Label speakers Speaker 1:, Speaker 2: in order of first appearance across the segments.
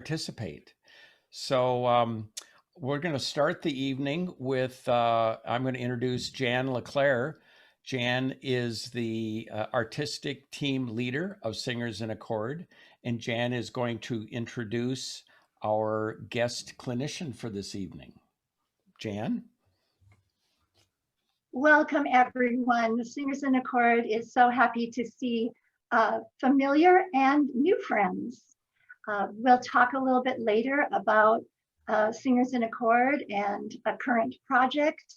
Speaker 1: participate. So we're going to start the evening with, I'm going to introduce Jan LeClaire. Jan is the artistic team leader of Singers in Accord, and Jan is going to introduce our guest clinician for this evening. Jan?
Speaker 2: Welcome, everyone. Singers in Accord is so happy to see familiar and new friends. We'll talk a little bit later about Singers in Accord and a current project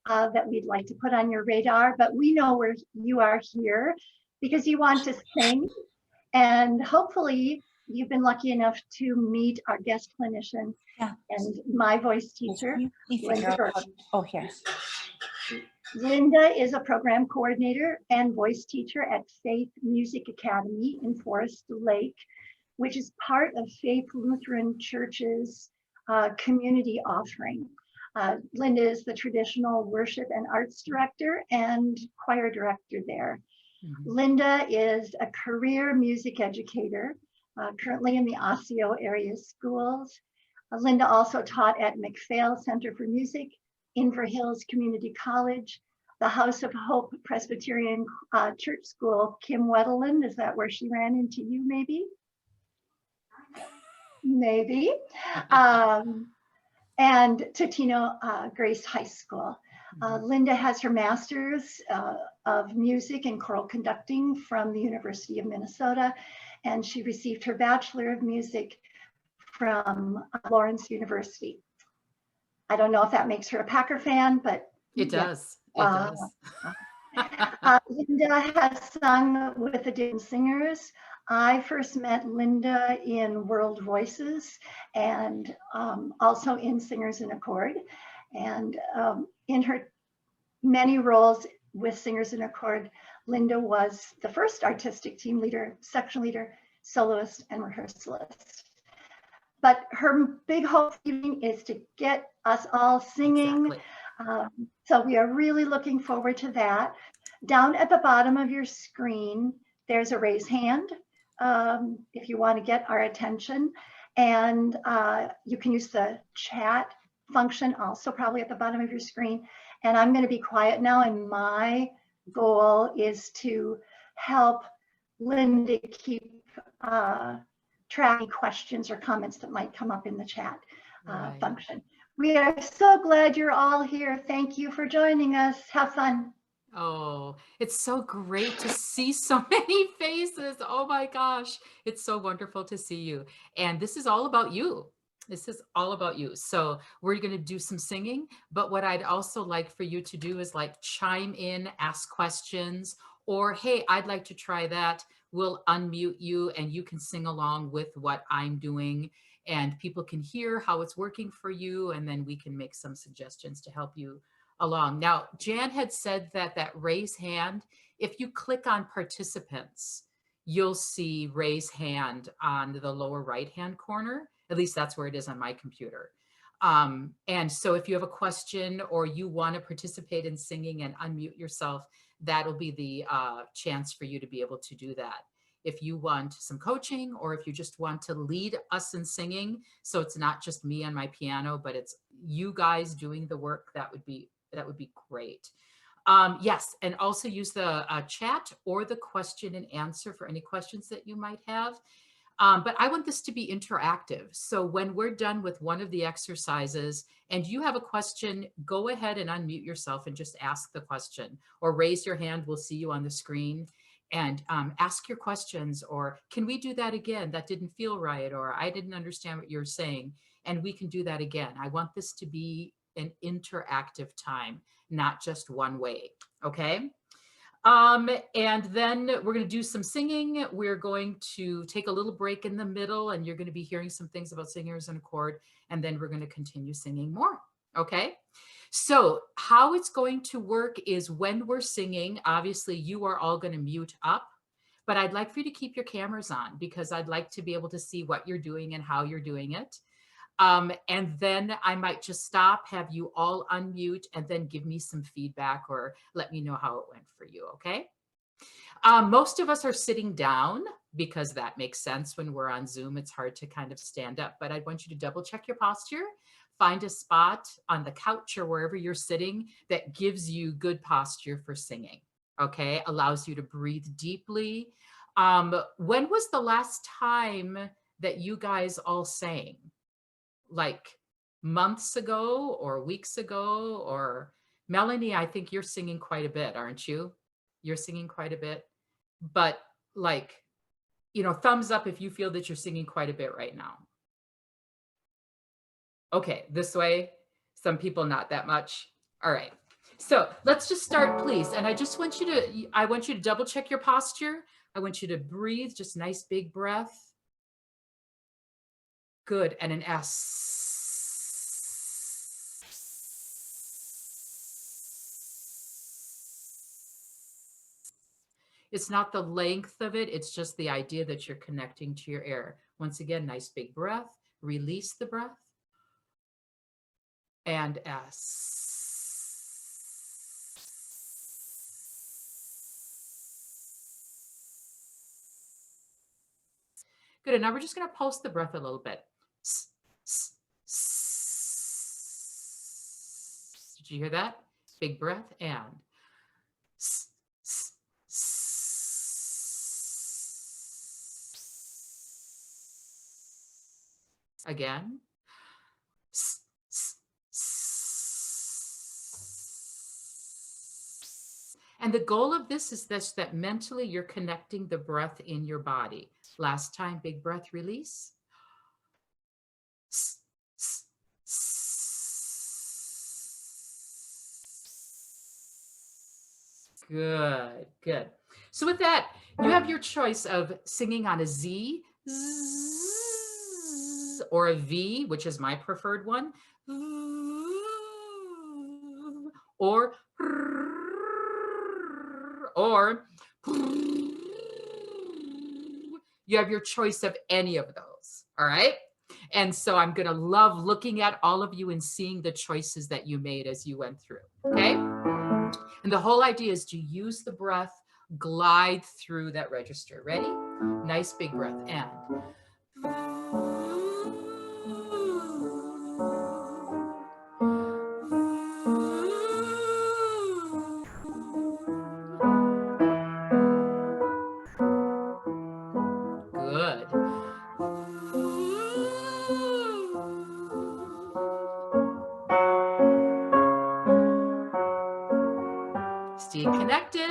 Speaker 2: that we'd like to put on your radar, but we know where you are here because you want to sing, and hopefully you've been lucky enough to meet our guest clinician and my voice teacher, Linda Burk.
Speaker 3: Oh, here.
Speaker 2: Linda is a program coordinator and voice teacher at Faith Music Academy in Forest Lake, which is part of Faith Lutheran Church's community offering. Linda is the traditional worship and arts director and choir director there. Linda is a career music educator, currently in the Osseo area schools. Linda also taught at McPhail Center for Music, Inver Hills Community College, the House of Hope Presbyterian Church School. Kim Wetterland, is that where she ran into you, maybe? Maybe. And Totino Grace High School. Linda has her master's of music and choral conducting from the University of Minnesota, and she received her Bachelor of Music from Lawrence University. I don't know if that makes her a Packer fan, but
Speaker 4: it does. It does.
Speaker 2: Linda has sung with the different singers. I first met Linda in World Voices and also in Singers in Accord. And in her many roles with Singers in Accord, Linda was the first artistic team leader, section leader, soloist, and rehearsalist. But her big hope is to get us all singing. Exactly. So we are really looking forward to that. Down at the bottom of your screen, there's a raise hand if you want to get our attention. And you can use the chat function also probably at the bottom of your screen. And I'm going to be quiet now. And my goal is to help Linda keep tracking questions or comments that might come up in the chat function. We are so glad you're all here. Thank you for joining us. Have fun.
Speaker 4: Oh, it's so great to see so many faces. Oh my gosh. It's so wonderful to see you. And this is all about you. This is all about you. So we're going to do some singing, but what I'd also like for you to do is like chime in, ask questions, or, hey, I'd like to try that. We'll unmute you and you can sing along with what I'm doing, and people can hear how it's working for you. And then we can make some suggestions to help you along. Now, Jan had said that raise hand, if you click on participants, you'll see raise hand on the lower right-hand corner. At least that's where it is on my computer. And so if you have a question or you want to participate in singing and unmute yourself, that'll be the chance for you to be able to do that. If you want some coaching, or if you just want to lead us in singing, so it's not just me on my piano, but it's you guys doing the work, that would be great. Yes, and also use the chat or the question and answer for any questions that you might have. But I want this to be interactive. So when we're done with one of the exercises and you have a question, go ahead and unmute yourself and just ask the question, or raise your hand. We'll see you on the screen, and ask your questions, or can we do that again? That didn't feel right, or I didn't understand what you're saying, and we can do that again. I want this to be an interactive time, not just one way, okay? And then we're going to do some singing. We're going to take a little break in the middle, and you're going to be hearing some things about Singers in Accord, and then we're going to continue singing more, okay? So how it's going to work is when we're singing, obviously you are all going to mute up, but I'd like for you to keep your cameras on because I'd like to be able to see what you're doing and how you're doing it. And then I might just stop, have you all unmute, and then give me some feedback or let me know how it went for you, okay? Most of us are sitting down, because that makes sense. When we're on Zoom, it's hard to kind of stand up, but I want you to double check your posture. Find a spot on the couch or wherever you're sitting that gives you good posture for singing. Okay, allows you to breathe deeply. When was the last time that you guys all sang? Like months ago or weeks ago? Or Melanie, I think you're singing quite a bit, aren't you? You're singing quite a bit, but like, you know, thumbs up if you feel that you're singing quite a bit right now. Okay, this way. Some people not that much. All right. So let's just start, please. And I just want you to double check your posture. I want you to breathe, just nice big breath. Good. And an S. It's not the length of it. It's just the idea that you're connecting to your air. Once again, nice big breath. Release the breath. And S. Good. And now we're just going to pulse the breath a little bit. Did you hear that? Big breath and again. And the goal of this is this, that mentally you're connecting the breath in your body. Last time, big breath, release. Good, good. So with that, you have your choice of singing on a Z, zzz, or a V, which is my preferred one, or you have your choice of any of those. All right. And so I'm going to love looking at all of you and seeing the choices that you made as you went through. Okay. And the whole idea is to use the breath, glide through that register. Ready? Nice big breath. And good. Stay connected.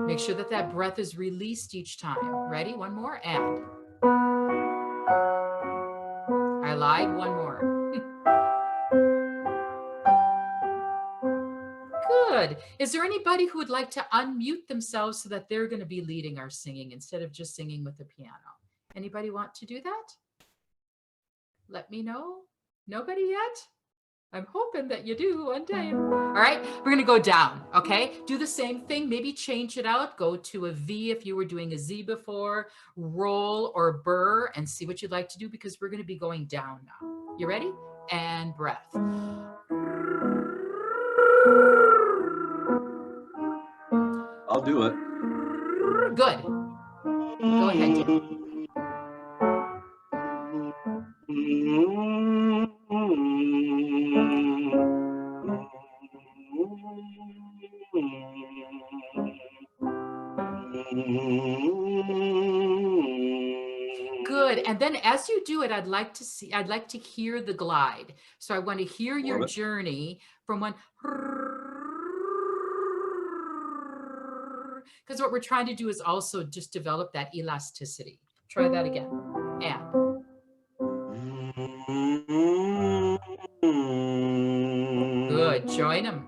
Speaker 4: Make sure that that breath is released each time. Ready? One more. And I lied. One more. Good. Is there anybody who would like to unmute themselves so that they're going to be leading our singing instead of just singing with the piano? Anybody want to do that? Let me know. Nobody yet? I'm hoping that you do one day. All right, we're going to go down, okay? Do the same thing, maybe change it out. Go to a V if you were doing a Z before, roll or burr, and see what you'd like to do, because we're going to be going down now. You ready? And breath.
Speaker 3: I'll do it.
Speaker 4: Good. Go ahead, Dan. Good. And then as you do it, I'd like to hear the glide. So I want to hear your journey from one, because what we're trying to do is also just develop that elasticity. Try that again. And good. Join them.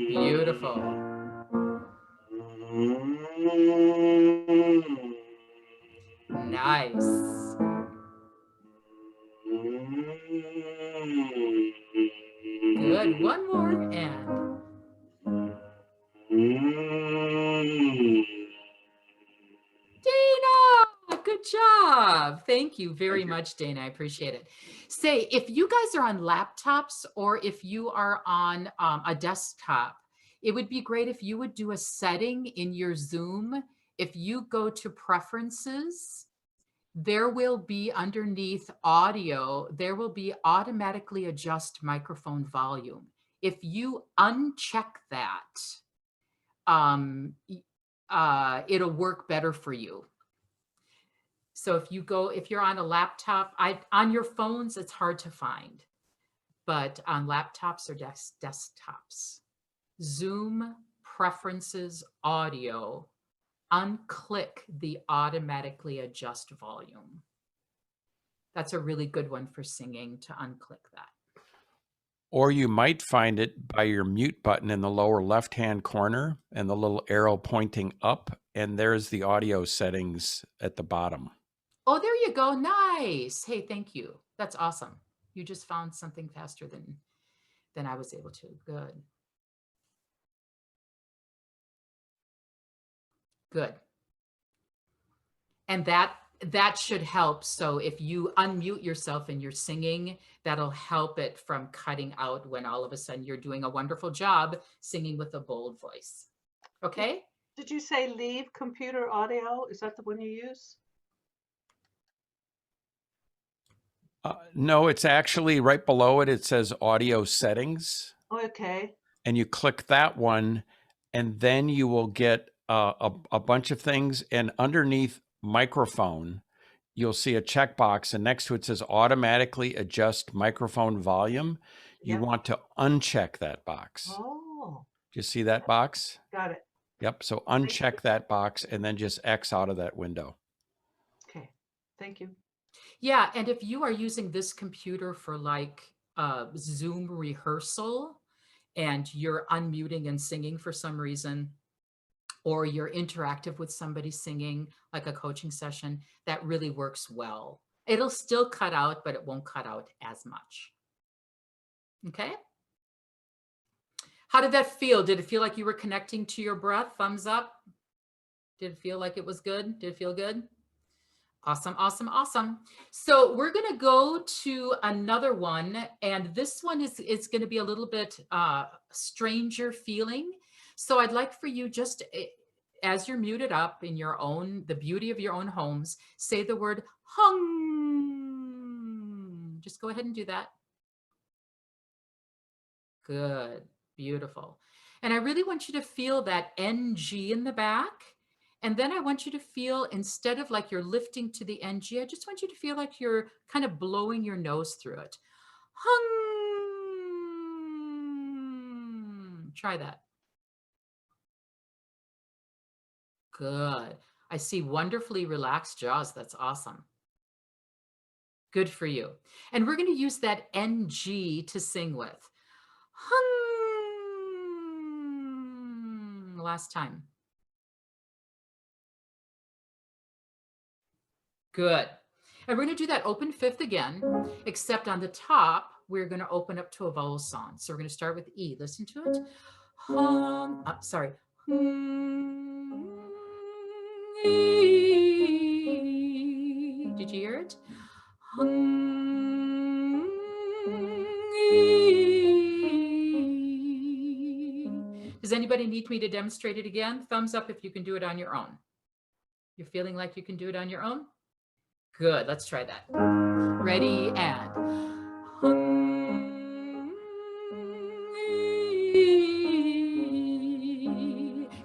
Speaker 4: Beautiful. Nice. Good. One more. And job. Thank you very
Speaker 3: Thank you.
Speaker 4: much, Dana. I appreciate it. Say, if you guys are on laptops or if you are on a desktop, it would be great if you would do a setting in your Zoom. If you go to preferences, there will be underneath audio, there will be automatically adjust microphone volume. If you uncheck that, it'll work better for you. So if you're on a laptop, on your phones, it's hard to find, but on laptops or desktops, Zoom preferences audio, unclick the automatically adjust volume. That's a really good one for singing, to unclick that.
Speaker 1: Or you might find it by your mute button in the lower left-hand corner and the little arrow pointing up, and there's the audio settings at the bottom.
Speaker 4: Oh, there you go. Nice. Hey, thank you. That's awesome. You just found something faster than I was able to. Good. Good. And that should help. So if you unmute yourself and you're singing, that'll help it from cutting out when all of a sudden you're doing a wonderful job singing with a bold voice. Okay?
Speaker 5: Did you say leave computer audio? Is that the one you use?
Speaker 1: No, it's actually right below it. It says audio settings,
Speaker 5: Okay.
Speaker 1: and you click that one, and then you will get a bunch of things. And underneath microphone, you'll see a checkbox, and next to it says automatically adjust microphone volume. You
Speaker 5: Yep.
Speaker 1: want to uncheck that box.
Speaker 5: Oh,
Speaker 1: Do you see that box?
Speaker 5: got it.
Speaker 1: Yep. So uncheck that box and then just X out of that window.
Speaker 5: Okay. Thank you.
Speaker 4: Yeah, and if you are using this computer for like Zoom rehearsal and you're unmuting and singing for some reason, or you're interactive with somebody singing like a coaching session, that really works well. It'll still cut out, but it won't cut out as much. Okay? How did that feel? Did it feel like you were connecting to your breath? Thumbs up. Did it feel like it was good? Did it feel good? Awesome, awesome, awesome. So we're going to go to another one, and this one is going to be a little bit stranger feeling. So I'd like for you, just as you're muted up in your own, the beauty of your own homes, say the word hung. Just go ahead and do that. Good, beautiful. And I really want you to feel that NG in the back. And then I want you to feel, instead of like you're lifting to the NG, I just want you to feel like you're kind of blowing your nose through it. Hung. Try that. Good. I see wonderfully relaxed jaws. That's awesome. Good for you. And we're going to use that NG to sing with. Hung. Last time. Good. And we're going to do that open fifth again, except on the top, we're going to open up to a vowel sound. So we're going to start with E. Listen to it. Hung. Sorry. Did you hear it? Hung. Does anybody need me to demonstrate it again? Thumbs up if you can do it on your own. You're feeling like you can do it on your own? Good, let's try that. Ready, and.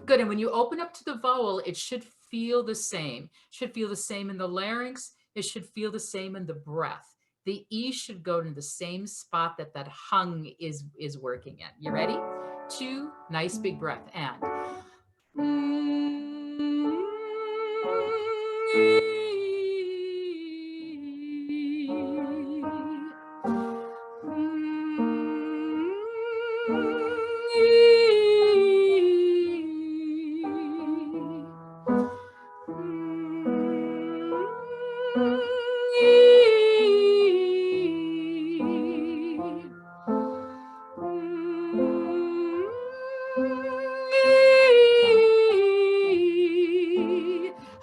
Speaker 4: Good, and when you open up to the vowel, it should feel the same. It should feel the same in the larynx. It should feel the same in the breath. The E should go to the same spot that hung is working in. You ready? 2, nice big breath, and.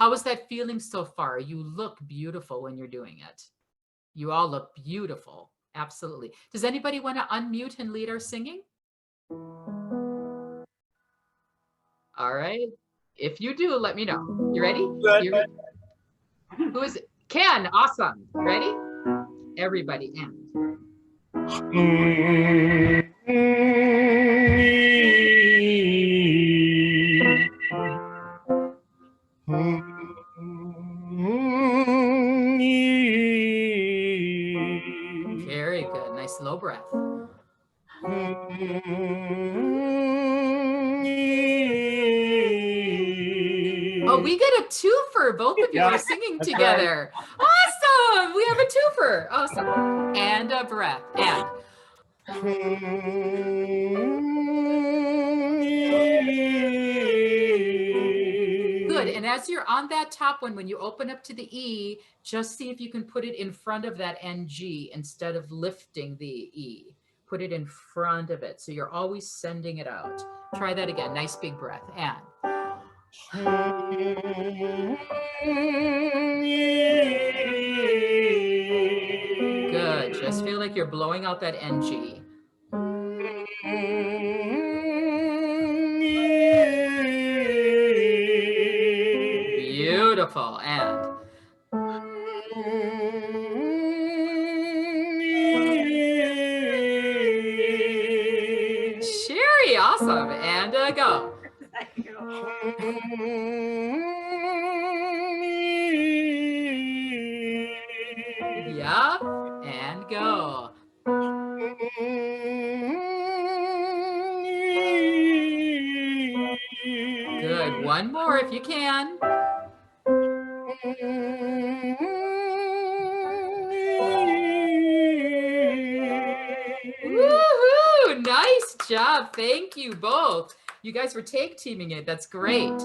Speaker 4: How was that feeling so far? You look beautiful when you're doing it. You all look beautiful. Absolutely. Does anybody want to unmute and lead our singing? All right. If you do, let me know. You ready? Who is it? Ken, awesome. Ready? Everybody, and. Very good. Nice low breath. Oh, we get a twofer. Both of you are singing together. Right. Awesome. We have a twofer. Awesome. And a breath. And. Good. And as you're on that top one, when you open up to the E, just see if you can put it in front of that NG instead of lifting the E. Put it in front of it. So you're always sending it out. Try that again. Nice big breath. And. Good. Just feel like you're blowing out that NG. Beautiful. And. Sherry, awesome. And go.
Speaker 2: Thank you.
Speaker 4: Yeah. And go. Good. One more if you can. Woohoo! Nice job. Thank you both. You guys were tag teaming it. That's great.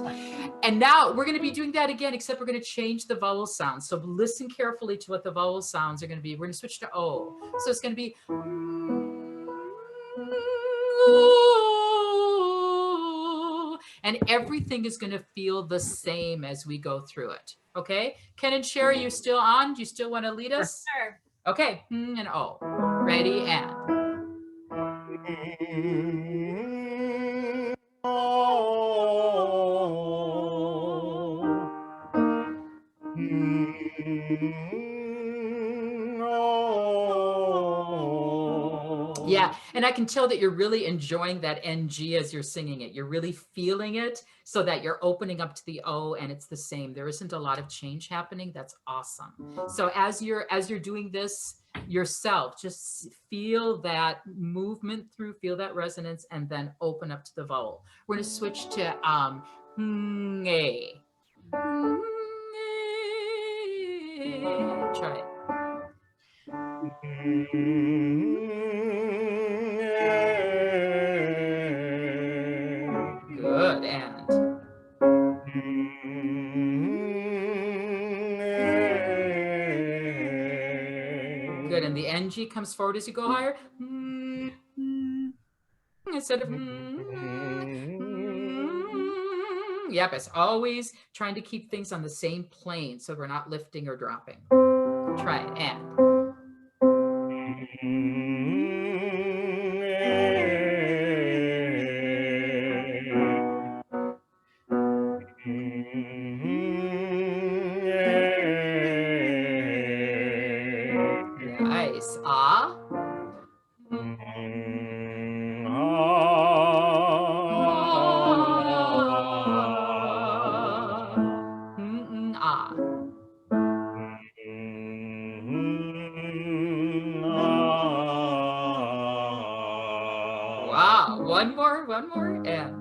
Speaker 4: And now we're going to be doing that again, except we're going to change the vowel sounds. So listen carefully to what the vowel sounds are going to be. We're going to switch to O. So it's going to be and everything is going to feel the same as we go through it. Okay? Ken and Sherry, you still on? Do you still want to lead us?
Speaker 2: Sure.
Speaker 4: Okay. And O. Ready and. Yeah, and I can tell that you're really enjoying that NG as you're singing it. You're really feeling it so that you're opening up to the O and it's the same. There isn't a lot of change happening. That's awesome. So as you're doing this yourself, just feel that movement through, feel that resonance, and then open up to the vowel. We're going to switch to A. Try it. Good. And. Good. And the NG comes forward as you go higher. Instead of. Yep. It's always trying to keep things on the same plane so we're not lifting or dropping. Try it. And. Nice. Ah. Ah. Wow. One more, and.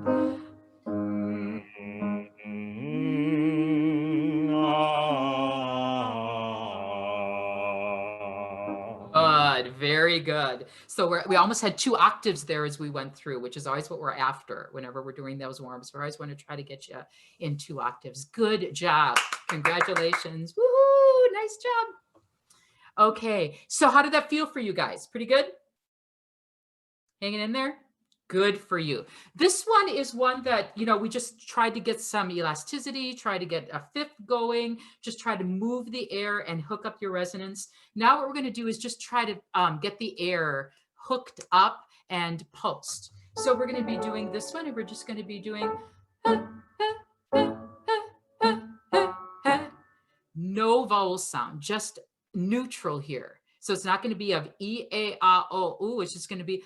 Speaker 4: Good, very good. So we almost had 2 octaves there as we went through, which is always what we're after whenever we're doing those warm-ups. We always want to try to get you in 2 octaves. Good job. Congratulations. Woohoo, nice job. Okay, so how did that feel for you guys? Pretty good? Hanging in there? Good for you. This one is one that, you know, we just tried to get some elasticity, try to get a fifth going, just try to move the air and hook up your resonance. Now what we're going to do is just try to get the air hooked up and pulsed. So we're going to be doing this one, and we're just going to be doing no vowel sound, just neutral here. So it's not going to be of E, A, A, O, U. It's just going to be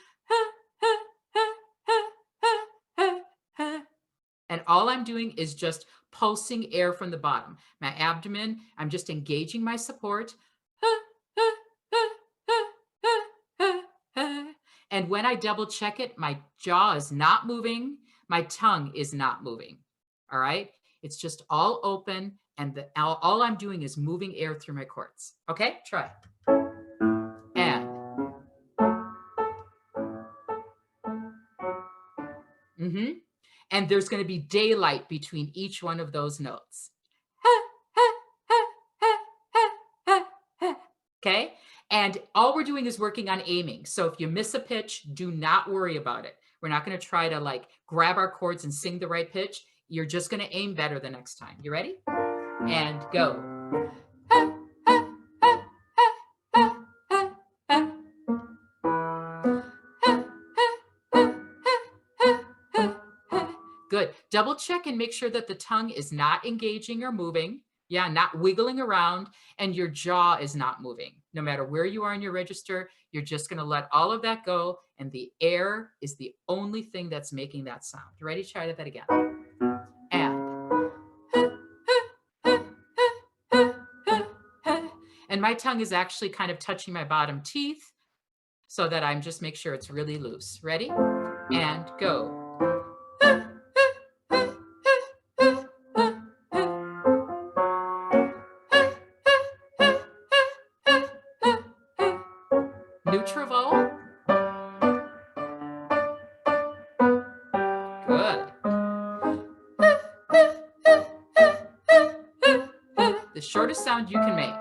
Speaker 4: and all I'm doing is just pulsing air from the bottom. My abdomen, I'm just engaging my support. And when I double check it, my jaw is not moving. My tongue is not moving. All right. It's just all open. And all I'm doing is moving air through my cords. Okay, try. And. And there's going to be daylight between each one of those notes. Okay. And all we're doing is working on aiming. So if you miss a pitch, do not worry about it. We're not going to try to like grab our chords and sing the right pitch. You're just going to aim better the next time. You ready? And go. Good. Double check and make sure that the tongue is not engaging or moving. Yeah, not wiggling around, and your jaw is not moving. No matter where you are in your register, you're just going to let all of that go, and the air is the only thing that's making that sound. You ready? Try that again. And my tongue is actually kind of touching my bottom teeth so that I'm just make sure it's really loose. Ready? And go. Neutral vowel. Good. The shortest sound you can make.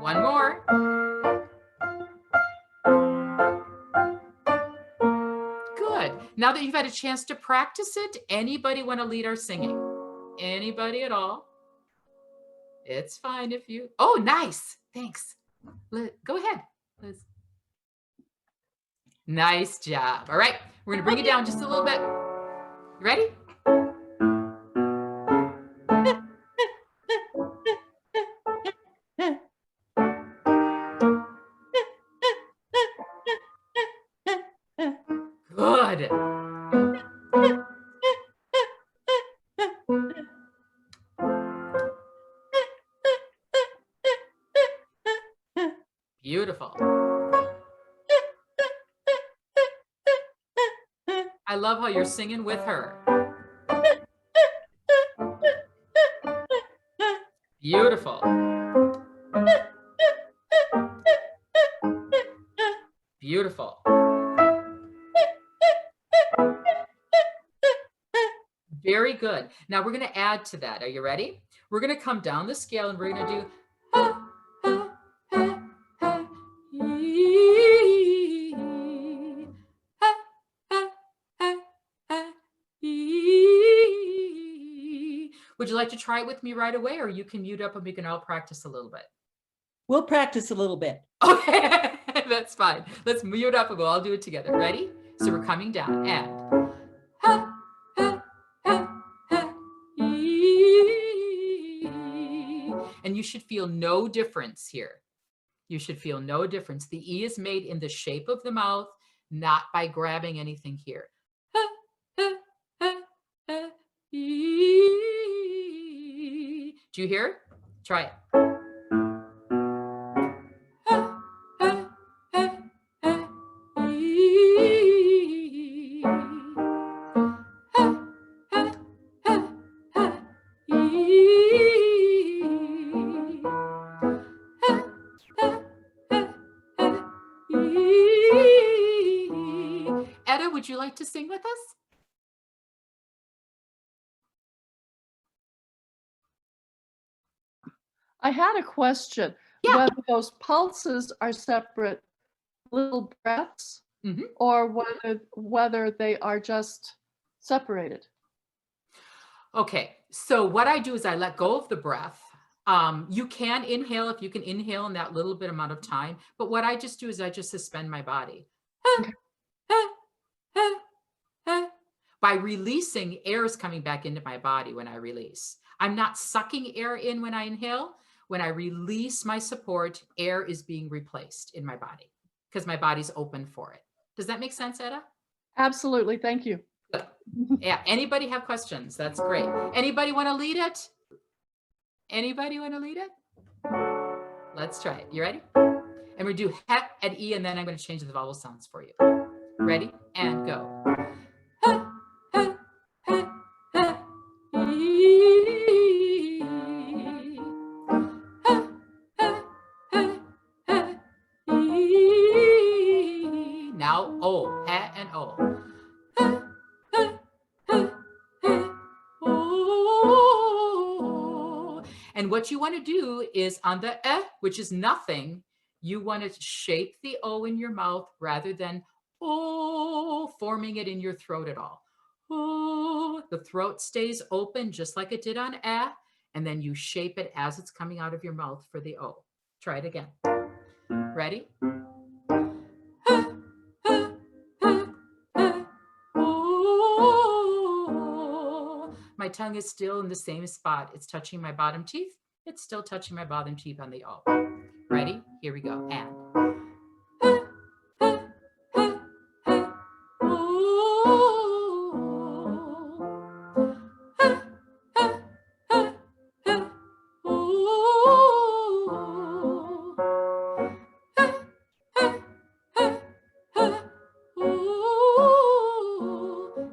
Speaker 4: One more. Good. Now that you've had a chance to practice it, anybody want to lead our singing? Anybody at all? It's fine if you. Oh, nice. Thanks. Go ahead, Liz. Nice job. All right. We're going to bring it down just a little bit. You ready? Good. Beautiful. I love how you're singing with her. Beautiful. Beautiful. Very good. Now we're going to add to that. Are you ready? We're going to come down the scale and we're going to do Would you like to try it with me right away, or you can mute up and we can all practice a little bit?
Speaker 6: We'll practice a little bit.
Speaker 4: Okay, that's fine. Let's mute up and we'll all do it together. Ready? So we're coming down and you should feel no difference here. You should feel no difference. The E is made in the shape of the mouth, not by grabbing anything here. Do you hear it? Try it. Etta, would you like to sing with us?
Speaker 7: I had a question.
Speaker 4: Yeah.
Speaker 7: Whether those pulses are separate little breaths
Speaker 4: Mhm.
Speaker 7: or whether they are just separated.
Speaker 4: Okay, so what I do is I let go of the breath. You can inhale if you can inhale in that little bit amount of time, but what I just do is I just suspend my body.
Speaker 7: Okay.
Speaker 4: By releasing, air is coming back into my body when I release. I'm not sucking air in when I inhale. When I release my support, air is being replaced in my body because my body's open for it. Does that make sense, Etta?
Speaker 7: Absolutely. Thank you.
Speaker 4: Good. Yeah. Anybody have questions? That's great. Anybody want to lead it? Anybody want to lead it? Let's try it. You ready? And we do he and e, and then I'm going to change the vowel sounds for you. Ready? And go. Now o, ha and o. And what you want to do is on the which is nothing, you want to shape the O in your mouth rather than forming it in your throat at all. The throat stays open just like it did on and then you shape it as it's coming out of your mouth for the O. Try it again. Ready? My tongue is still in the same spot. It's touching my bottom teeth. It's still touching my bottom teeth on the O. Ready? Here we go. And.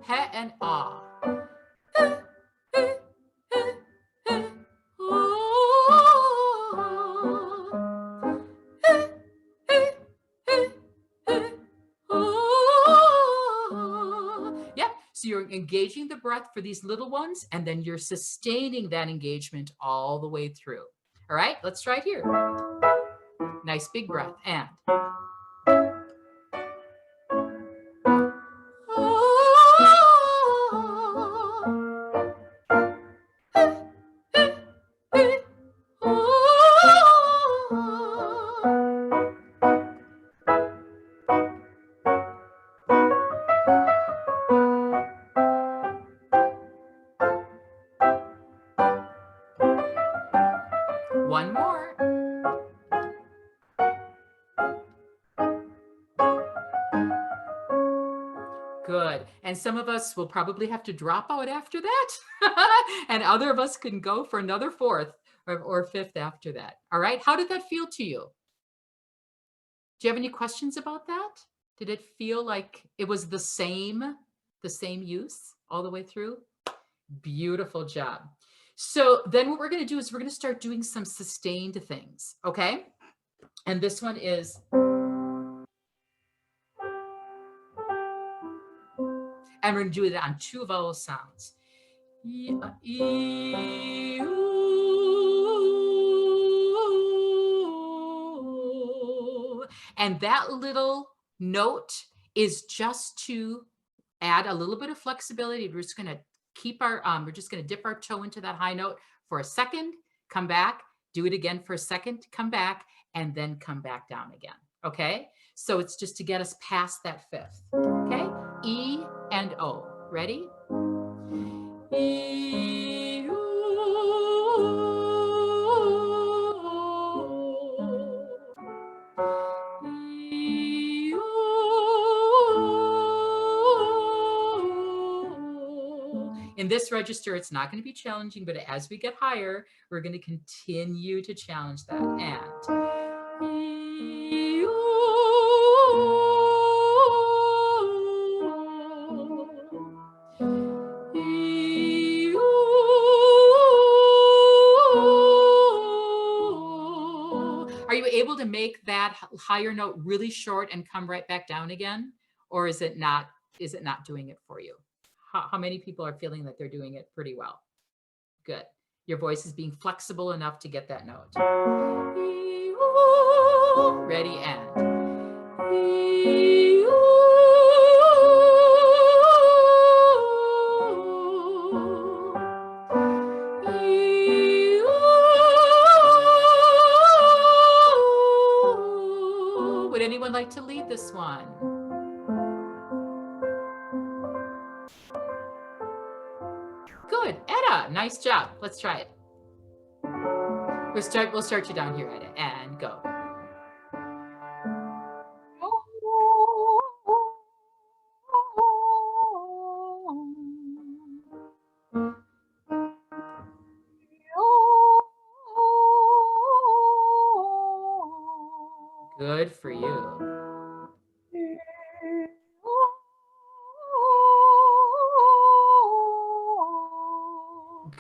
Speaker 4: Ha and ah. Yeah, so you're engaging the breath for these little ones, and then you're sustaining that engagement all the way through. All right, let's try it here. Nice big breath, and. One more. Good. And some of us will probably have to drop out after that. And other of us can go for another fourth or fifth after that. All right. How did that feel to you? Do you have any questions about that? Did it feel like it was the same use all the way through? Beautiful job. So then what we're going to do is we're going to start doing some sustained things. Okay. And this one is. And we're going to do it on 2 vowel sounds. And that little note is just to add a little bit of flexibility. We're just going to keep our, we're just going to dip our toe into that high note for a second, come back, do it again for a second, come back, and then come back down again. Okay. So it's just to get us past that fifth. Okay. E and O. Ready? E, O. E, O. In this register, it's not going to be challenging, but as we get higher, we're going to continue to challenge that. And E, O. Are you able to make that higher note really short and come right back down again? Or is it not doing it for you? How many people are feeling that they're doing it pretty well? Good. Your voice is being flexible enough to get that note. Ready, and. Would anyone like to lead this one? Good, Etta, nice job. Let's try it. We'll start you down here, Etta, and go. Good for you.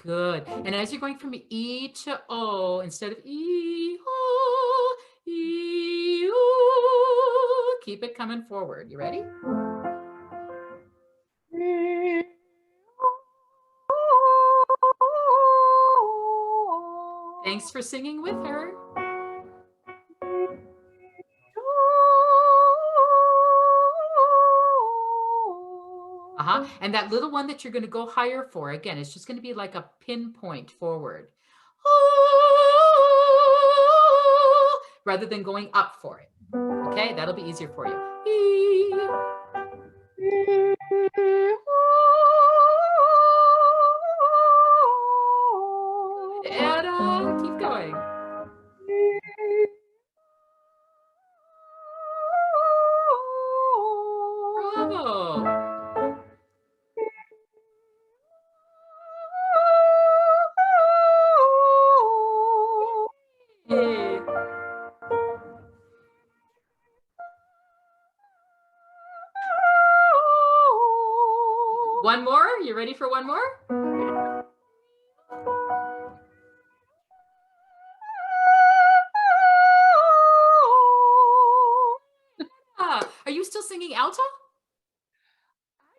Speaker 4: Good. And as you're going from E to O, instead of E, O, E, O, keep it coming forward. You ready? Thanks for singing with her. And that little one that you're going to go higher for, again, it's just going to be like a pinpoint forward. Rather than going up for it. Okay, that'll be easier for you. Etta, keep going. Bravo. Yay. One more? You ready for one more? Are you still singing alto?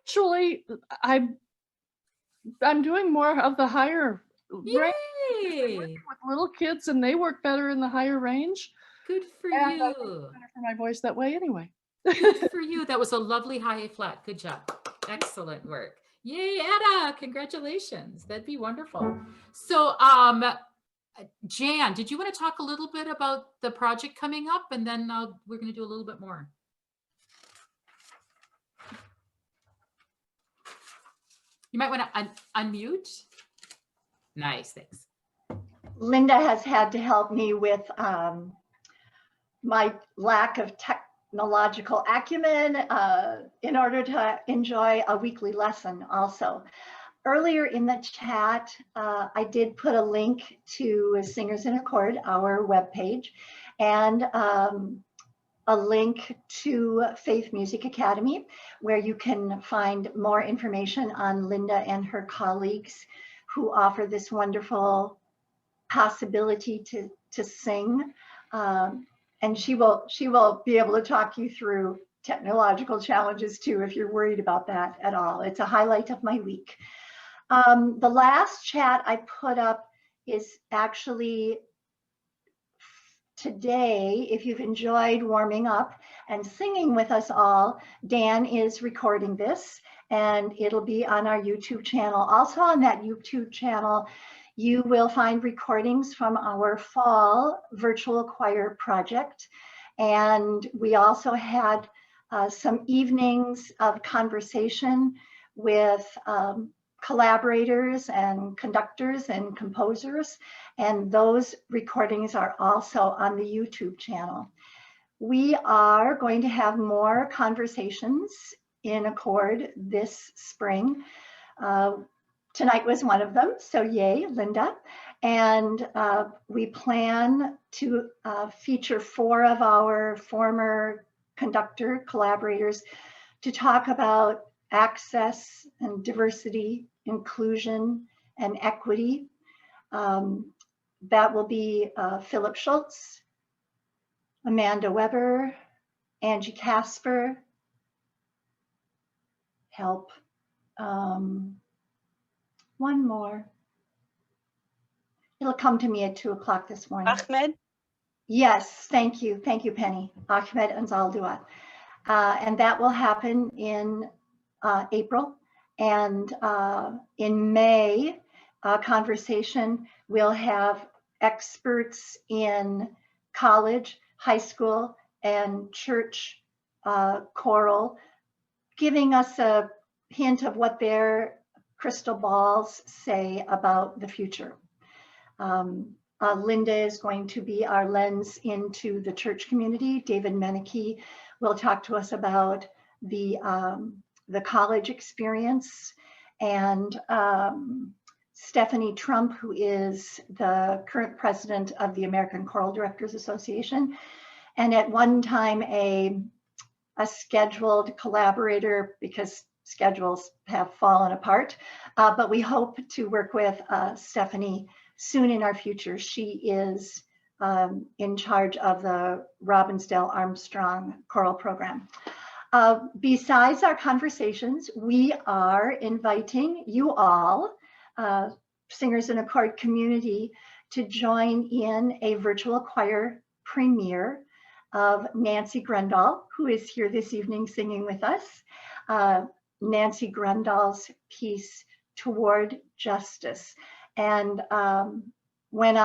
Speaker 7: Actually, I'm doing more of the higher range
Speaker 4: Yay!
Speaker 7: with little kids, and they work better in the higher range.
Speaker 4: Good for
Speaker 7: And I
Speaker 4: you.
Speaker 7: think it's better for my voice that way anyway.
Speaker 4: Good for you. That was a lovely high flat. Good job. Excellent work. Yay, Etta. Congratulations. That'd be wonderful. So, Jan, did you want to talk a little bit about the project coming up? And then we're going to do a little bit more. You might want to unmute. Nice, thanks.
Speaker 2: Linda has had to help me with my lack of technological acumen in order to enjoy a weekly lesson also. Earlier in the chat, I did put a link to Singers in Accord, our webpage, and a link to Faith Music Academy, where you can find more information on Linda and her colleagues who offer this wonderful possibility to sing. And she will be able to talk you through technological challenges too, if you're worried about that at all. It's a highlight of my week. The last chat I put up is actually today. If you've enjoyed warming up and singing with us all, Dan is recording this and it'll be on our YouTube channel. Also on that YouTube channel, you will find recordings from our fall virtual choir project. And we also had some evenings of conversation with collaborators and conductors and composers, and those recordings are also on the YouTube channel. We are going to have more conversations in Accord this spring. Tonight was one of them, so yay, Linda. And we plan to feature 4 of our former conductor collaborators to talk about access and diversity, inclusion, and equity. That will be Philip Schultz, Amanda Weber, Angie Casper, help. One more. It'll come to me at 2 o'clock this morning.
Speaker 8: Ahmed?
Speaker 2: Yes, thank you. Thank you, Penny. Ahmed Anzaldua. And that will happen in April. And in May, conversation, we'll have experts in college, high school, and church choral giving us a hint of what their crystal balls say about the future. Linda is going to be our lens into the church community. David Meneke will talk to us about the college experience. And Stephanie Trump, who is the current president of the American Choral Directors Association, and at one time a scheduled collaborator, because schedules have fallen apart, but we hope to work with Stephanie soon in our future. She is in charge of the Robbinsdale Armstrong choral program. Besides our conversations, we are inviting you all, Singers in a Chord community, to join in a virtual choir premiere of Nancy Grendall, who is here this evening singing with us. Nancy Grendall's piece, Toward Justice. And when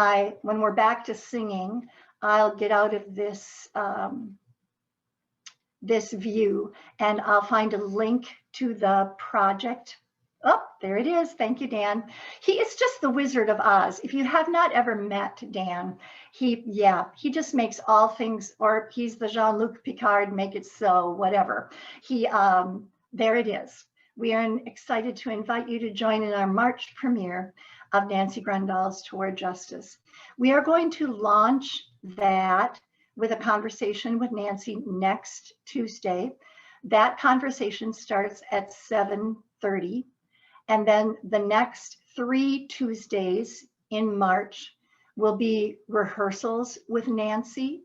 Speaker 2: we're back to singing, I'll get out of this this view and I'll find a link to the project. Oh, there it is. Thank you, Dan. He is just the Wizard of Oz. If you have not ever met Dan, he just makes all things, or he's the Jean-Luc Picard, make it so, whatever. There it is. We are excited to invite you to join in our March premiere of Nancy Grendall's Toward Justice. We are going to launch that with a conversation with Nancy next Tuesday. That conversation starts at 7:30. And then the next 3 Tuesdays in March will be rehearsals with Nancy,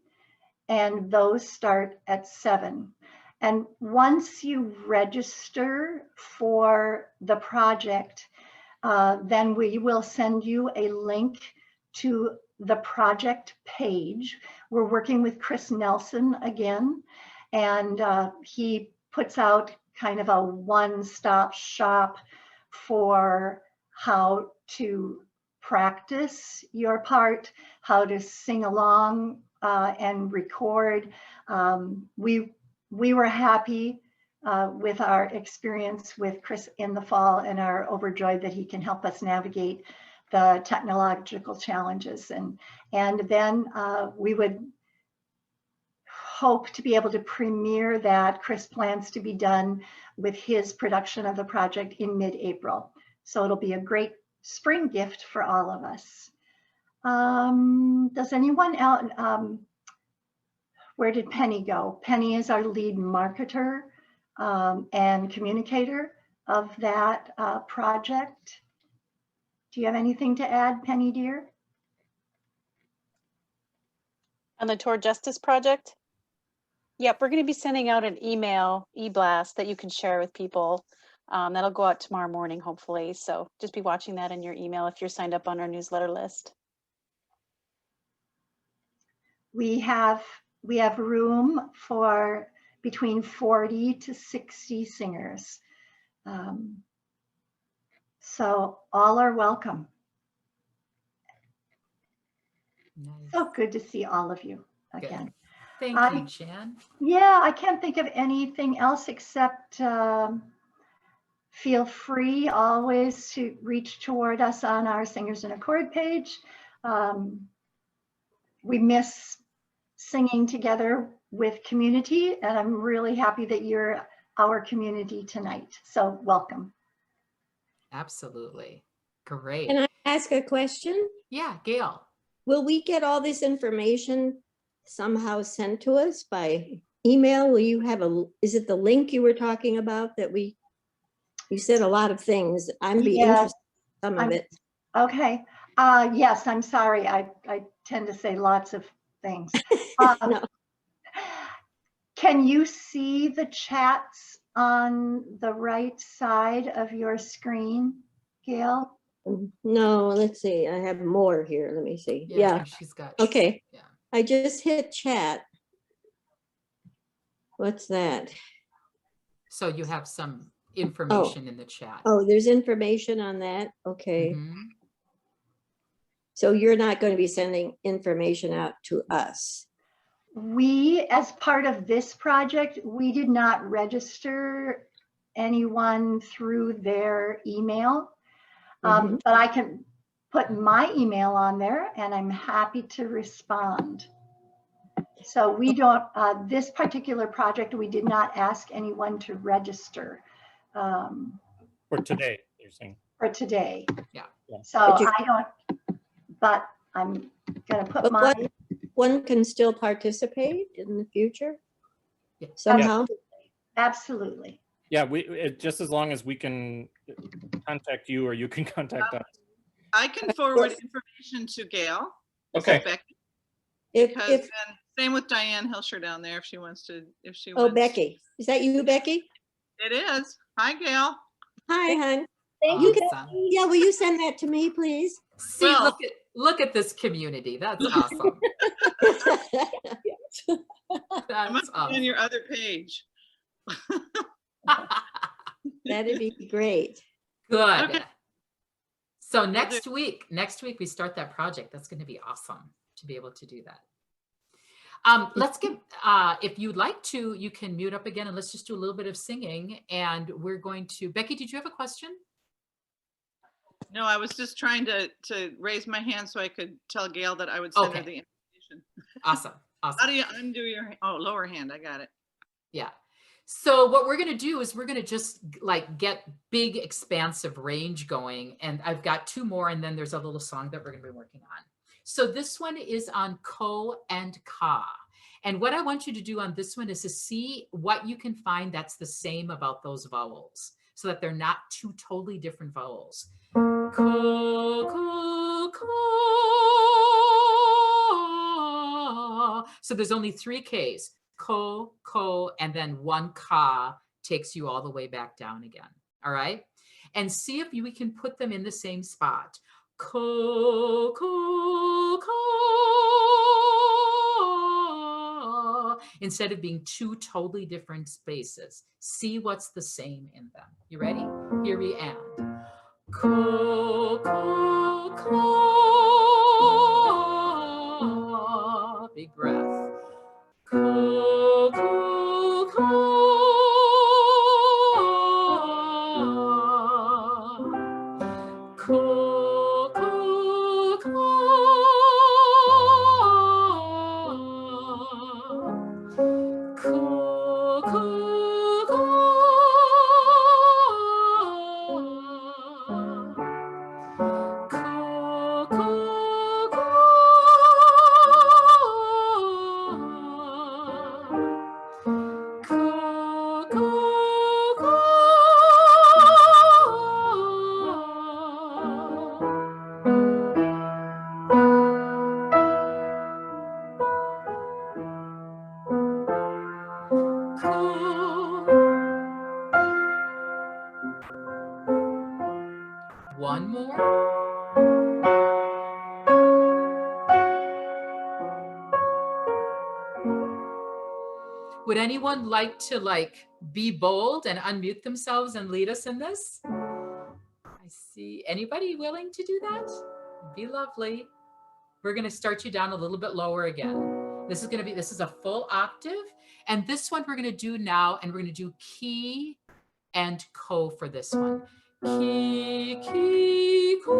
Speaker 2: and those start at 7. And once you register for the project, then we will send you a link to the project page. We're working with Chris Nelson again, and he puts out kind of a one-stop shop for how to practice your part, how to sing along and record. We were happy with our experience with Chris in the fall and are overjoyed that he can help us navigate the technological challenges. And then we would hope to be able to premiere that. Chris plans to be done with his production of the project in mid-April. So it'll be a great spring gift for all of us. Does anyone else, where did Penny go? Penny is our lead marketer and communicator of that project. Do you have anything to add, Penny, dear?
Speaker 8: On the Toward Justice project? Yep, we're going to be sending out an email e-blast that you can share with people. That'll go out tomorrow morning, hopefully. So just be watching that in your email if you're signed up on our newsletter list.
Speaker 2: We have room for between 40 to 60 singers. So all are welcome.
Speaker 4: Nice.
Speaker 2: So good to see all of you again.
Speaker 4: Good. Thank you, Jan.
Speaker 2: Yeah, I can't think of anything else except feel free always to reach toward us on our Singers in a Chord page. We miss singing together with community, and I'm really happy that you're our community tonight. So welcome.
Speaker 4: Absolutely. Great.
Speaker 9: Can I ask a question?
Speaker 4: Yeah, Gail.
Speaker 9: Will we get all this information somehow sent to us by email? Will you have is it the link you were talking about that you said a lot of things. I'm interested in some of it.
Speaker 2: Okay. Yes, I'm sorry. I tend to say lots of things.
Speaker 9: No.
Speaker 2: Can you see the chats on the right side of your screen, Gail?
Speaker 9: No, let's see. I have more here. Let me see. Yeah.
Speaker 4: She's got.
Speaker 9: Okay.
Speaker 4: Yeah.
Speaker 9: I just hit chat. What's that?
Speaker 4: So you have some information in the chat.
Speaker 9: Oh, there's information on that? Okay.
Speaker 4: Mhm.
Speaker 9: So you're not going to be sending information out to us?
Speaker 2: We, as part of this project, we did not register anyone through their email.
Speaker 9: Mhm.
Speaker 2: But I can put my email on there and I'm happy to respond. So we don't, this particular project, we did not ask anyone to register
Speaker 10: For today, you're saying.
Speaker 2: for today.
Speaker 4: Yeah.
Speaker 2: So
Speaker 9: But you-
Speaker 2: I don't, but I'm gonna put
Speaker 9: But
Speaker 2: my,
Speaker 9: one can still participate in the future
Speaker 4: Yeah.
Speaker 9: somehow?
Speaker 2: absolutely.
Speaker 10: Yeah, just as long as we can contact you or you can contact us.
Speaker 11: I can forward information to Gail. This is
Speaker 10: Okay.
Speaker 11: Becky,
Speaker 9: If,
Speaker 11: because
Speaker 9: if,
Speaker 11: then same with Diane Hilscher down there if she wants to, if she
Speaker 9: oh,
Speaker 11: wants.
Speaker 9: Becky, is that you, Becky?
Speaker 11: It is. Hi, Gail.
Speaker 9: Hi, hon.
Speaker 2: Thank
Speaker 9: You
Speaker 2: you.
Speaker 9: can,
Speaker 4: Awesome.
Speaker 9: yeah, will you send that to me, please?
Speaker 4: See,
Speaker 11: Well-
Speaker 4: look at this community. That's awesome.
Speaker 11: I
Speaker 4: That's
Speaker 11: must be on
Speaker 4: awesome.
Speaker 11: your other page.
Speaker 9: That'd be great.
Speaker 4: Good.
Speaker 11: Okay.
Speaker 4: So next week we start that project. That's going to be awesome to be able to do that. Let's get, if you'd like to, you can mute up again and let's just do a little bit of singing. And we're going to, Becky, did you have a question?
Speaker 11: No, I was just trying to raise my hand so I could tell Gail that I would send her
Speaker 4: Okay.
Speaker 11: the information.
Speaker 4: Awesome.
Speaker 11: How
Speaker 4: Awesome.
Speaker 11: do you undo your, oh, lower hand, I got it.
Speaker 4: Yeah. So what we're going to do is we're going to just like get big expansive range going. And I've got two more and then there's a little song that we're going to be working on. So this one is on ko and ka. And what I want you to do on this one is to see what you can find that's the same about those vowels so that they're not two totally different vowels. Ko, ko, ko. So there's only 3 Ks. Ko, ko, and then 1 ka takes you all the way back down again. All right. And see if we can put them in the same spot. Ko, ko, ko. Instead of being 2 totally different spaces. See what's the same in them. You ready? Here we end. Ko, ko, ko. Big breath. Ko, ko, ko. Ko, ko, ko. Ko, ko, ko. Ko, ko, ko. Ko, ko, One more. Would anyone like to be bold and unmute themselves and lead us in this? I see. Anybody willing to do that? Be lovely. We're going to start you down a little bit lower again. This is a full octave. And this one we're going to do now, and we're going to do key and ko for this one. Ki, ki, ko.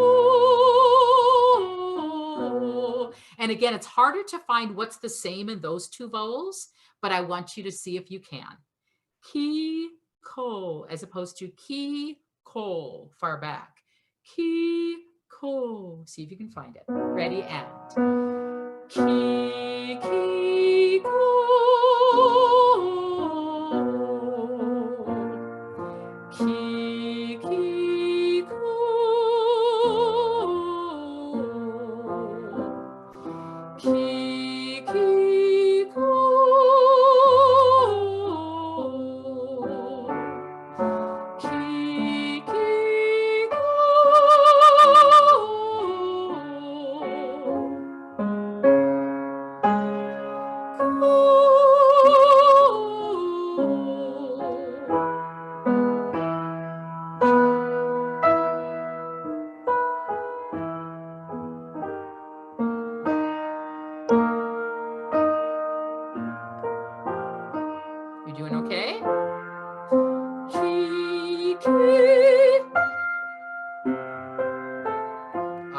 Speaker 4: And again, it's harder to find what's the same in those 2 vowels, but I want you to see if you can. Ki, ko, as opposed to ki, ko, far back. Ki, ko. See if you can find it. Ready, and. Ki, ki, ko. Ki, ki, ko. Ki, ki, ko. Ki, ki, ko.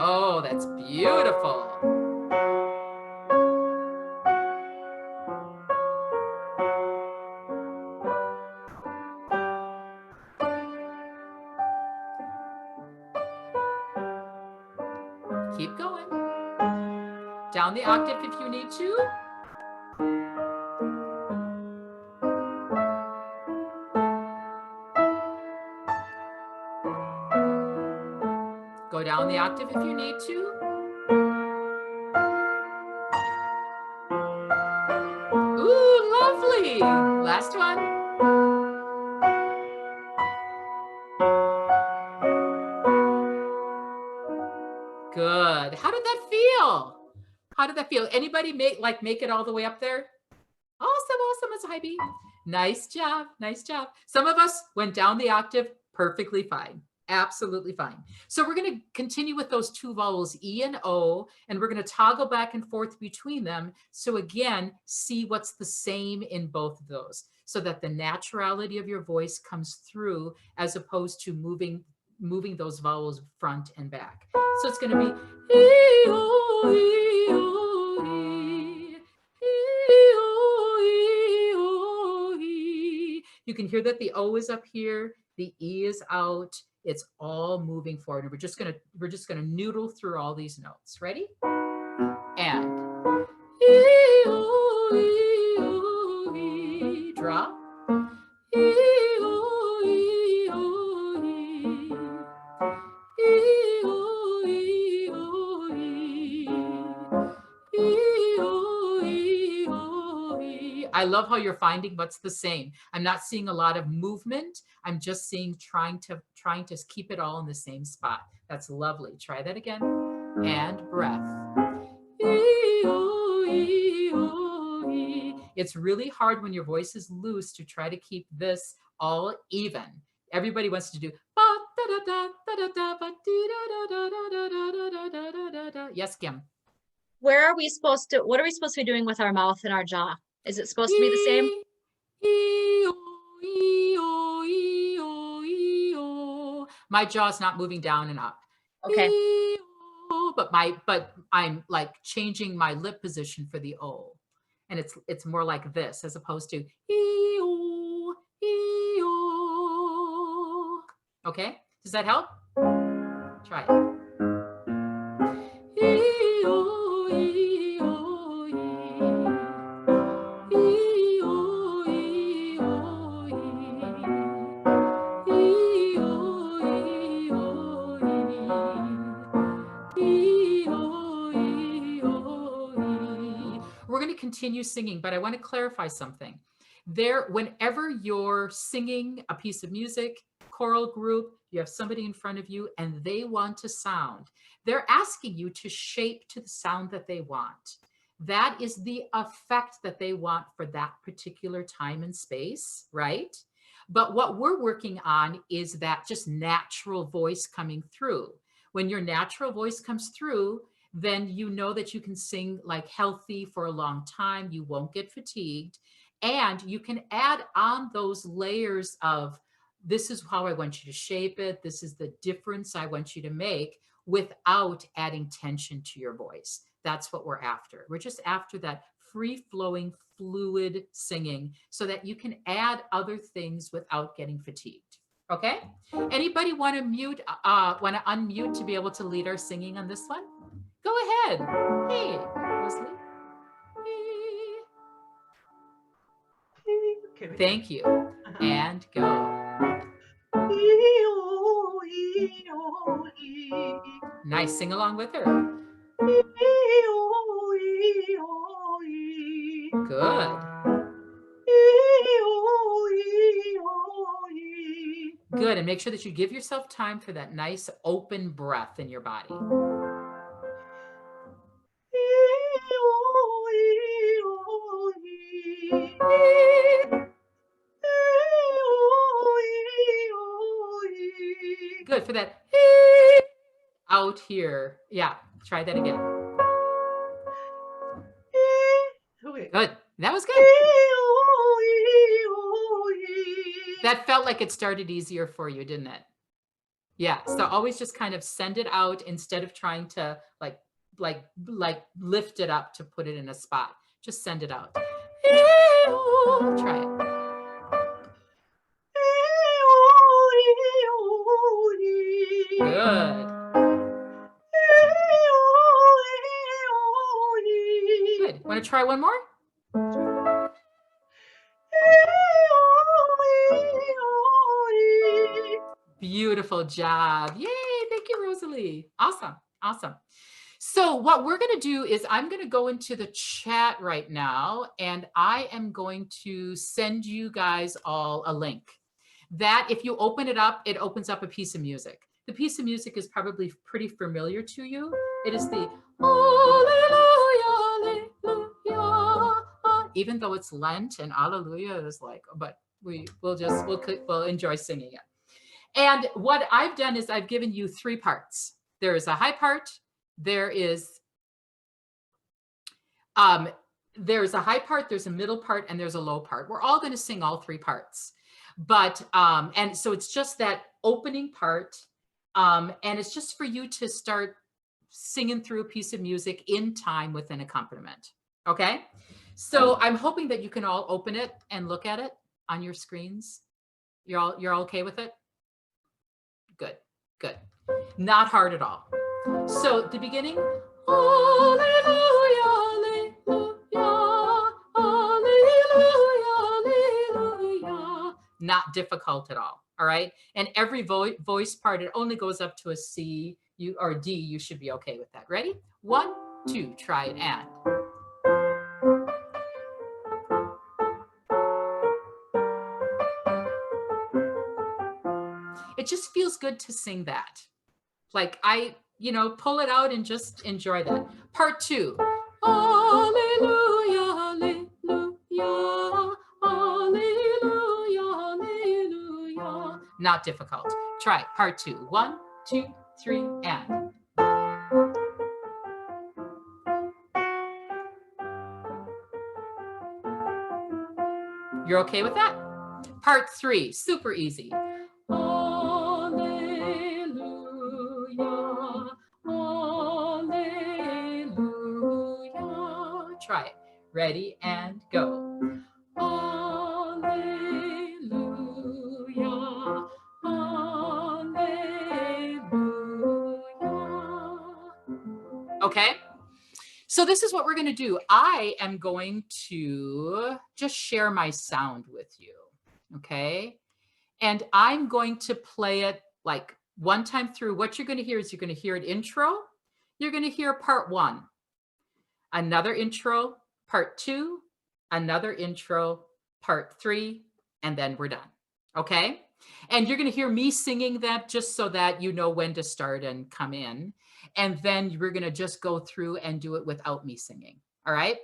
Speaker 4: Oh, that's beautiful. Keep going. Down the octave if you need to. Go down the octave if you need to. Ooh, lovely. Last one. Good. How did that feel? How did that feel? Anybody make it all the way up there? Awesome, awesome. It's high B. Nice job. Nice job. Some of us went down the octave perfectly fine. Absolutely fine. So we're going to continue with those two vowels, E and O, and we're going to toggle back and forth between them. So again, see what's the same in both of those so that the naturality of your voice comes through as opposed to moving those vowels front and back. So it's going to be E, O, E, O, E, E, O, E, O, E. You can hear that the O is up here, the E is out. It's all moving forward. And we're just gonna noodle through all these notes. Ready? And E, O, E, O, E. Drop. E, O, E, O, E. E, O, E, O, E. E, O, E, O, E. I love how you're finding what's the same. I'm not seeing a lot of movement. I'm just seeing trying to keep it all in the same spot. That's lovely. Try that again. And breath. E, O, E, O, E. It's really hard when your voice is loose to try to keep this all even. Everybody wants to do yes, Kim.
Speaker 12: What are we supposed to be doing with our mouth and our jaw? Is it supposed to be the same?
Speaker 4: My jaw's not moving down and up.
Speaker 12: Okay.
Speaker 4: But I'm like changing my lip position for the O. And it's more like this as opposed to E-O, E-O. Okay, does that help? Try it. E-O, E-O, E. E-O, E-O, E. E-O, E-O, E. We're going to continue singing, but I want to clarify something. Whenever you're singing a piece of music, choral group, you have somebody in front of you and they want to sound, they're asking you to shape to the sound that they want. That is the effect that they want for that particular time and space, right? But what we're working on is that just natural voice coming through. When your natural voice comes through, then you know that you can sing like healthy for a long time. You won't get fatigued. And you can add on those layers of, this is how I want you to shape it. This is the difference I want you to make without adding tension to your voice. That's what we're after. We're just after that free-flowing, fluid singing so that you can add other things without getting fatigued. Okay? Anybody want to unmute to be able to lead our singing on this one? Go ahead. Hey, Leslie. Hey. Thank you. And go. Nice. Sing along with her. Good. Good. And make sure that you give yourself time for that nice open breath in your body. Good. For that out here. Yeah. Try that again. Good. That was good. That felt like it started easier for you, didn't it? Yeah, so always just kind of send it out instead of trying to like lift it up to put it in a spot. Just send it out. Try it. Good. Good. Want to try one more? Beautiful job. Yay. Thank you, Rosalie. Awesome. Awesome. So what we're going to do is I'm going to go into the chat right now, and I am going to send you guys all a link that if you open it up, it opens up a piece of music. The piece of music is probably pretty familiar to you. It is the Alleluia, Alleluia. Even though it's Lent and Alleluia is like, but we'll enjoy singing it. And what I've done is I've given you 3 parts. There is a high part. There's a high part, there's a middle part, and there's a low part. We're all going to sing all 3 parts. But, and so it's just that opening part. And it's just for you to start singing through a piece of music in time with an accompaniment. Okay. So I'm hoping that you can all open it and look at it on your screens. You're all okay with it? Good, good. Not hard at all. So at the beginning, Alleluia, Alleluia, Alleluia, Alleluia. Not difficult at all. All right. And every voice part, it only goes up to a C or D. You should be okay with that. Ready? 1, 2, try it and. It just feels good to sing that. Like pull it out and just enjoy that. Part 2. Alleluia, Alleluia, Alleluia, Alleluia. Not difficult. Try it. Part 2. 1, 2, 3, and. You're okay with that? Part 3. Super easy. Try it. Ready and go. Alleluia, alleluia. Okay. So this is what we're going to do. I am going to just share my sound with you. Okay. And I'm going to play it like one time through. What you're going to hear is you're going to hear an intro. You're going to hear part 1. Another intro, part 2, another intro, part 3, and then we're done. Okay. And you're going to hear me singing that just so that you know when to start and come in. And then we're going to just go through and do it without me singing. All right.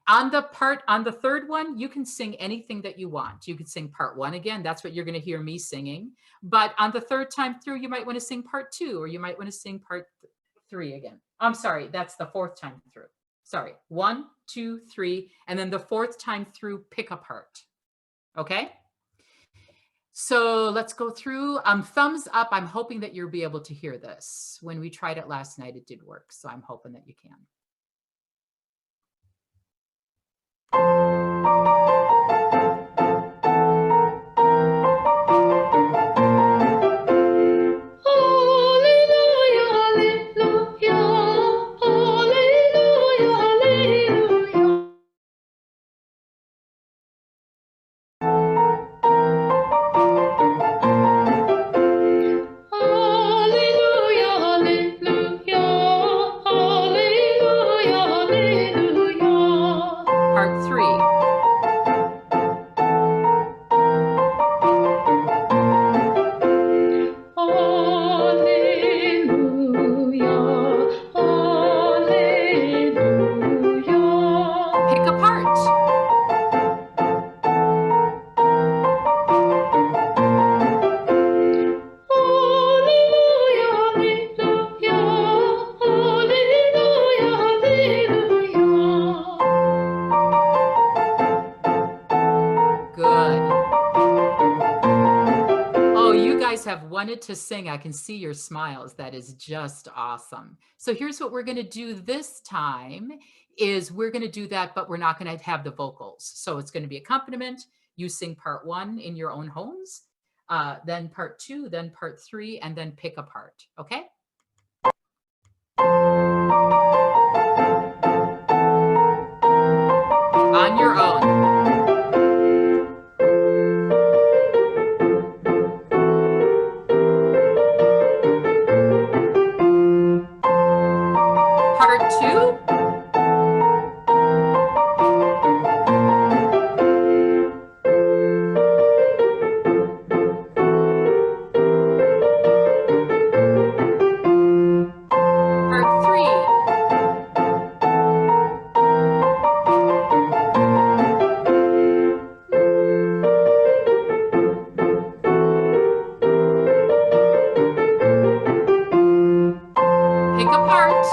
Speaker 4: On the 3rd one, you can sing anything that you want. You could sing part 1 again. That's what you're going to hear me singing. But on the 3rd time through, you might want to sing part 2, or you might want to sing part 3 again. I'm sorry. That's the 4th time through. Sorry. 1, 2, 3. And then the 4th time through, pick a part. Okay. So let's go through. Thumbs up. I'm hoping that you'll be able to hear this. When we tried it last night, it did work. So I'm hoping that you can. Part 3. wanted to sing. I can see your smiles. That is just awesome. So here's what we're going to do this time is we're going to do that, but we're not going to have the vocals. So it's going to be accompaniment. You sing part 1 in your own homes, then part 2, then part 3, and then pick a part. Okay? On your own. Part 2. Part 3. Pick a part.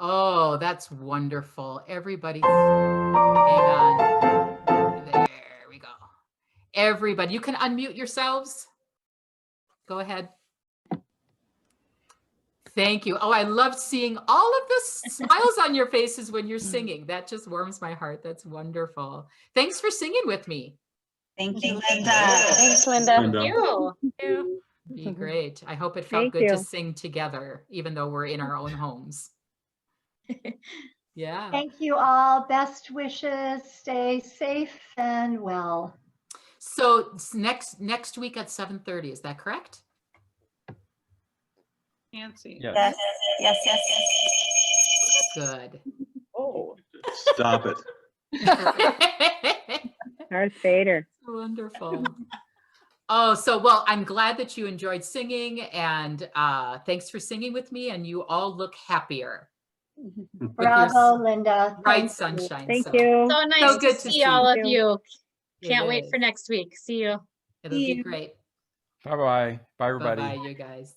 Speaker 4: Oh, that's wonderful. Everybody, hang on. There we go. Everybody, you can unmute yourselves. Go ahead. Thank you. Oh, I loved seeing all of the smiles on your faces when you're singing. That just warms my heart. That's wonderful. Thanks for singing with me.
Speaker 13: Thank you, Linda.
Speaker 8: Thanks, Linda.
Speaker 3: Linda.
Speaker 12: Thank you.
Speaker 4: Be great. I hope it felt good to sing together, even though we're in our own homes. Yeah.
Speaker 2: Thank you all. Best wishes. Stay safe and well.
Speaker 4: So it's next week at 7:30, is that correct?
Speaker 11: Nancy.
Speaker 3: Yes.
Speaker 13: Yes.
Speaker 4: Good.
Speaker 6: Oh,
Speaker 3: Stop it.
Speaker 7: Darth Vader.
Speaker 4: Wonderful. Oh, so well, I'm glad that you enjoyed singing, and thanks for singing with me, and you all look happier.
Speaker 2: Bravo, Linda.
Speaker 4: Bright
Speaker 2: Thank you.
Speaker 4: sunshine.
Speaker 7: Thank
Speaker 4: so
Speaker 7: you.
Speaker 12: So nice
Speaker 4: good
Speaker 12: to
Speaker 4: to
Speaker 12: see
Speaker 4: see
Speaker 12: all of
Speaker 7: you.
Speaker 12: you.
Speaker 4: It
Speaker 12: Can't wait
Speaker 4: is.
Speaker 12: for next week. See you.
Speaker 4: It'll be great.
Speaker 1: Bye-bye. Bye, everybody.
Speaker 4: Bye-bye, you guys.